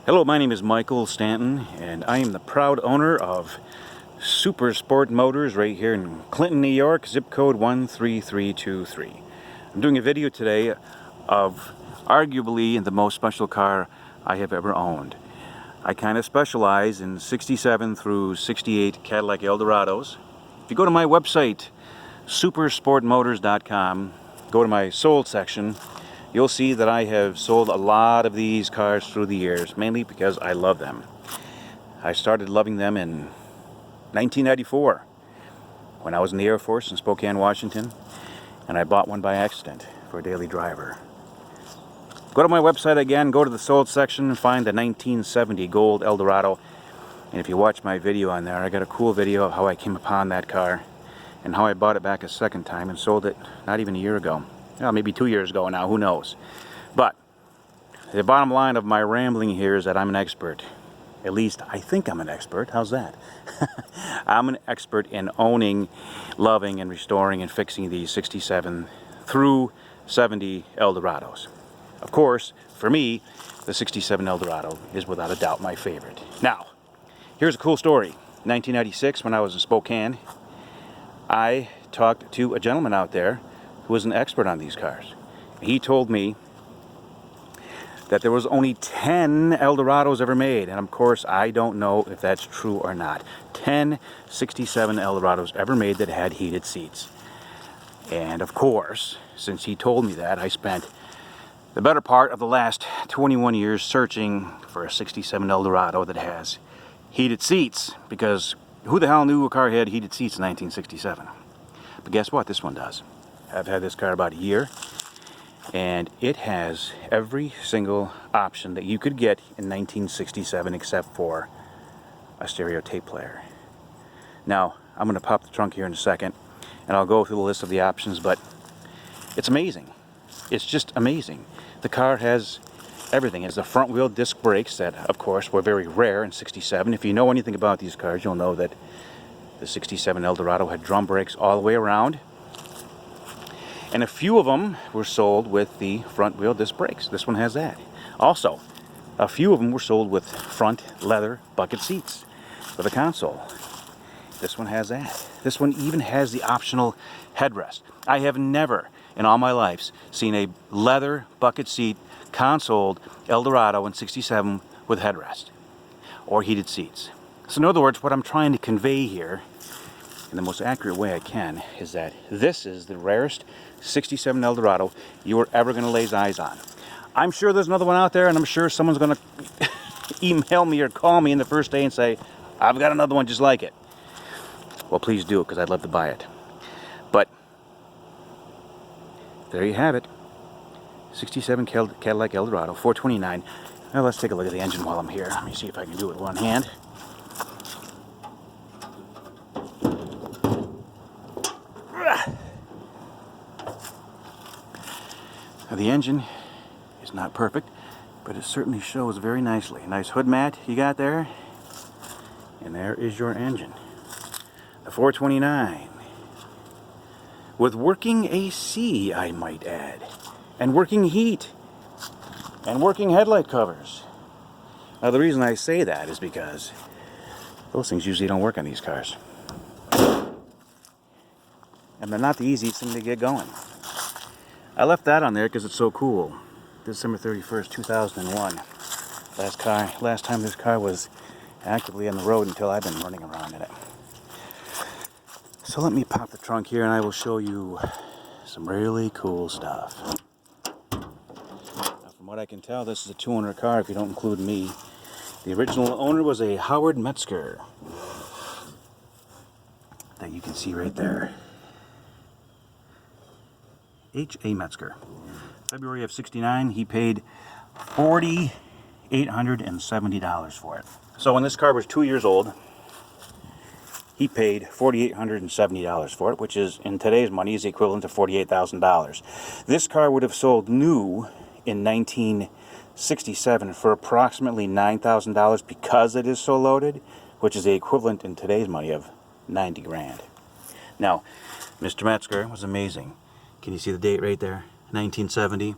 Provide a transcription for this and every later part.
Hello, my name is Michael Stanton, and I am the proud owner of Super Sport Motors right here in Clinton, New York, zip code 13323. I'm doing a video today of arguably the most special car I have ever owned. I kind of specialize in 67 through 68 Cadillac Eldorados. If you go to my website, supersportmotors.com, go to my sold section, you'll see that I have sold a lot of these cars through the years, mainly because I love them. I started loving them in 1994 when I was in the Air Force in Spokane, Washington, and I bought one by accident for a daily driver. Go to my website again, go to the sold section and find the 1970 gold Eldorado. And if you watch my video on there, I got a cool video of how I came upon that car and how I bought it back a second time and sold it not even a year ago. Well, maybe 2 years ago now, who knows. But the bottom line of my rambling here is that I'm an expert. At least I think I'm an expert. How's that? I'm an expert in owning, loving, and restoring and fixing these 67 through 70 Eldorados. Of course, for me, the 67 Eldorado is without a doubt my favorite. Now, here's a cool story. 1996, when I was in Spokane, I talked to a gentleman out there who was an expert on these cars. He told me that there was only 10 Eldorados ever made, and of course I don't know if that's true or not. 10 67 Eldorados ever made that had heated seats. And of course, since he told me that, I spent the better part of the last 21 years searching for a 67 Eldorado that has heated seats, because who the hell knew a car had heated seats in 1967? But guess what? This one does. I've had this car about a year, and it has every single option that you could get in 1967 except for a stereo tape player. Now, I'm going to pop the trunk here in a second, and I'll go through the list of the options, but it's amazing. It's just amazing. The car has everything. It has the front wheel disc brakes that, of course, were very rare in 67. If you know anything about these cars, you'll know that the 67 Eldorado had drum brakes all the way around. And a few of them were sold with the front wheel disc brakes. This one has that. Also, a few of them were sold with front leather bucket seats for the console. This one has that. This one even has the optional headrest. I have never in all my life seen a leather bucket seat consoled Eldorado in 67 with headrest or heated seats. So in other words, what I'm trying to convey here in the most accurate way I can is that this is the rarest 67 Eldorado you are ever going to lay eyes on. I'm sure there's another one out there, and I'm sure someone's going to email me or call me in the first day and say, I've got another one just like it. Well, please do, because I'd love to buy it. But there you have it. 67 Cadillac Eldorado, $429. Now let's take a look at the engine while I'm here. Let me see if I can do it with one hand. Now, the engine is not perfect, but it certainly shows very nicely. Nice hood mat you got there. And there is your engine. The 429. With working AC, I might add. And working heat. And working headlight covers. Now, the reason I say that is because those things usually don't work on these cars. And they're not the easiest thing to get going. I left that on there because it's so cool. December 31st, 2001. Last time this car was actively on the road until I've been running around in it. So let me pop the trunk here and I will show you some really cool stuff. Now, from what I can tell, this is a two-owner car if you don't include me. The original owner was a Howard Metzger that you can see right there. H.A. Metzger. February of 69, he paid $4,870 for it. So when this car was 2 years old, he paid $4,870 for it, which is, in today's money, is equivalent to $48,000. This car would have sold new in 1967 for approximately $9,000 because it is so loaded, which is the equivalent in today's money of 90 grand. Now, Mr. Metzger was amazing. Can you see the date right there? 1970.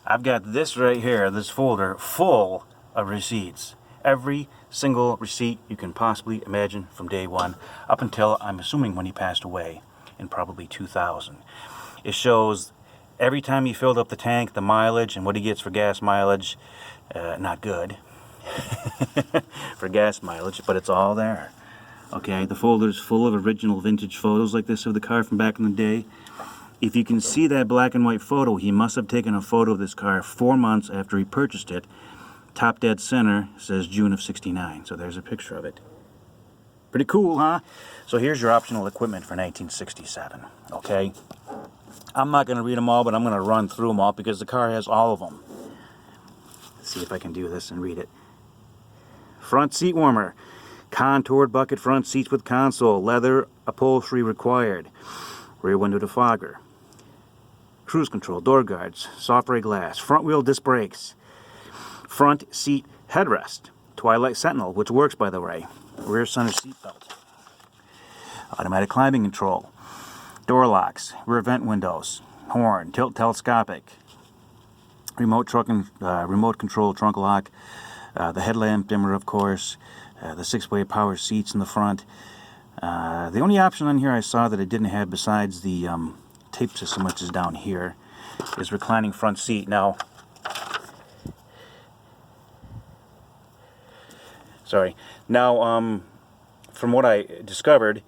I've got this right here, this folder, full of receipts. Every single receipt you can possibly imagine from day one up until, I'm assuming, when he passed away in probably 2000. It shows every time he filled up the tank, the mileage, and what he gets for gas mileage. Not good for gas mileage, but it's all there. Okay, the folder's full of original vintage photos like this of the car from back in the day. If you can see that black and white photo, he must have taken a photo of this car 4 months after he purchased it. Top dead center says June of '69, so there's a picture of it. Pretty cool, huh? So here's your optional equipment for 1967, okay? I'm not going to read them all, but I'm going to run through them all because the car has all of them. Let's see if I can do this and read it. Front seat warmer. Contoured bucket front seats with console. Leather upholstery required. Rear window defogger. Cruise control. Door guards. Soft ray glass. Front wheel disc brakes. Front seat headrest. Twilight Sentinel, which works by the way. Rear center seat belt. Automatic climbing control. Door locks. Rear vent windows. Horn. Tilt telescopic. Remote control trunk lock. The headlamp dimmer, of course. The 6-way power seats in the front. The only option on here I saw that it didn't have besides the tape system, which is down here, is reclining front seat. Now, from what I discovered,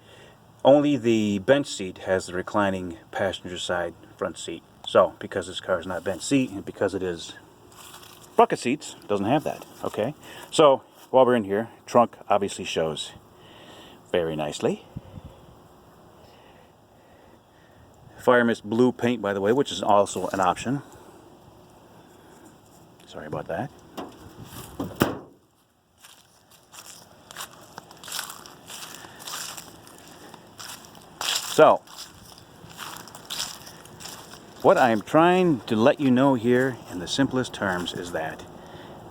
only the bench seat has the reclining passenger side front seat. So, because this car is not bench seat, and because it is bucket seats, it doesn't have that, okay? So, while we're in here, trunk obviously shows very nicely. Fire mist blue paint, by the way, which is also an option. Sorry about that. So, what I'm trying to let you know here in the simplest terms is that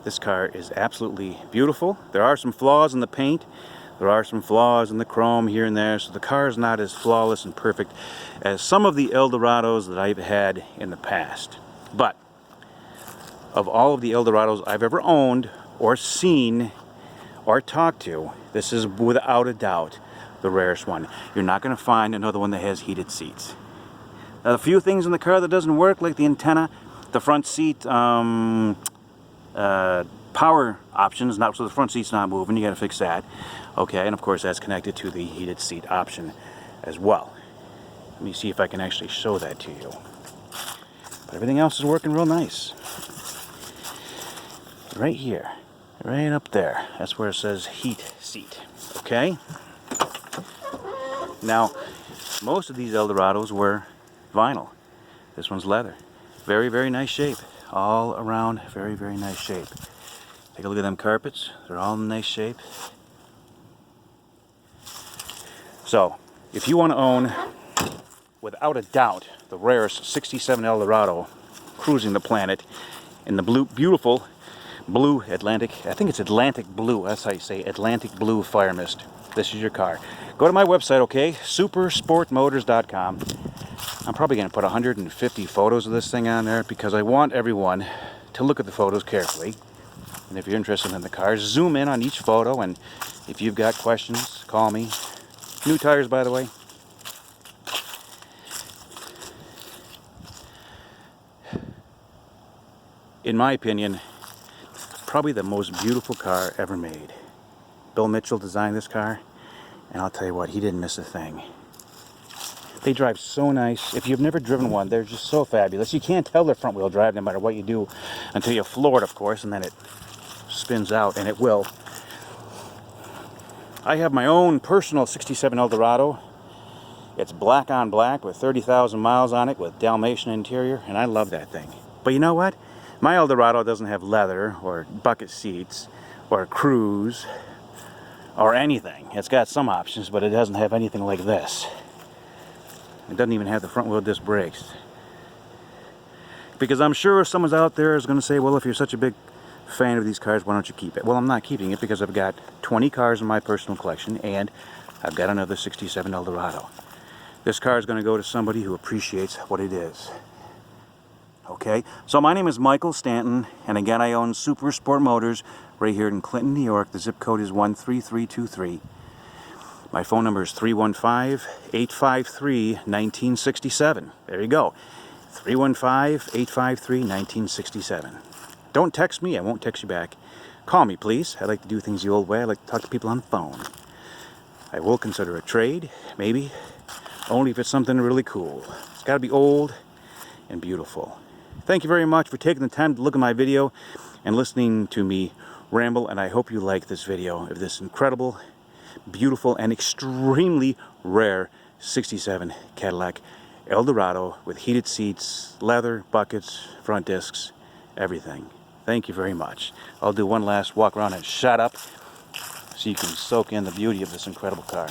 this car is absolutely beautiful. There are some flaws in the paint. There are some flaws in the chrome here and there, so the car is not as flawless and perfect as some of the Eldorados that I've had in the past. But of all of the Eldorados I've ever owned or seen or talked to, this is without a doubt the rarest one. You're not going to find another one that has heated seats. Now, a few things in the car that doesn't work, like the antenna, the front seat power options, not so the front seat's not moving, you got to fix that. Okay, and of course that's connected to the heated seat option as well. Let me see if I can actually show that to you. But everything else is working real nice. Right here, right up there, that's where it says heat seat. Okay? Now, most of these Eldorados were vinyl. This one's leather. Very, very nice shape. All around, very, very nice shape. Take a look at them carpets. They're all in nice shape. So, if you want to own, without a doubt, the rarest 67 Eldorado cruising the planet in the blue, beautiful blue Atlantic, I think it's Atlantic blue, that's how you say Atlantic blue fire mist. This is your car. Go to my website, okay? Supersportmotors.com. I'm probably going to put 150 photos of this thing on there because I want everyone to look at the photos carefully. And if you're interested in the car, zoom in on each photo, and if you've got questions, call me. New tires, by the way. In my opinion, probably the most beautiful car ever made. Bill Mitchell designed this car, and I'll tell you what, he didn't miss a thing. They drive so nice. If you've never driven one, they're just so fabulous. You can't tell they're front-wheel drive no matter what you do until you floor it, of course, and then it spins out, and it will. I have my own personal 67 Eldorado. It's black on black with 30,000 miles on it with Dalmatian interior, and I love that thing. But you know what? My Eldorado doesn't have leather or bucket seats or cruise or anything. It's got some options, but it doesn't have anything like this. It doesn't even have the front wheel disc brakes. Because I'm sure someone's out there is going to say, well, if you're such a big fan of these cars, why don't you keep it? Well, I'm not keeping it because I've got 20 cars in my personal collection, and I've got another 67 Eldorado. This car is going to go to somebody who appreciates what it is. Okay? So my name is Michael Stanton, and again, I own Super Sport Motors right here in Clinton, New York. The zip code is 13323. My phone number is 315-853-1967. There you go. 315-853-1967. Don't text me. I won't text you back. Call me, please. I like to do things the old way. I like to talk to people on the phone. I will consider a trade, maybe. Only if it's something really cool. It's got to be old and beautiful. Thank you very much for taking the time to look at my video and listening to me ramble, and I hope you like this video of this incredible, beautiful, and extremely rare 67 Cadillac Eldorado with heated seats, leather, buckets, front discs, everything. Thank you very much. I'll do one last walk around and shut up so you can soak in the beauty of this incredible car.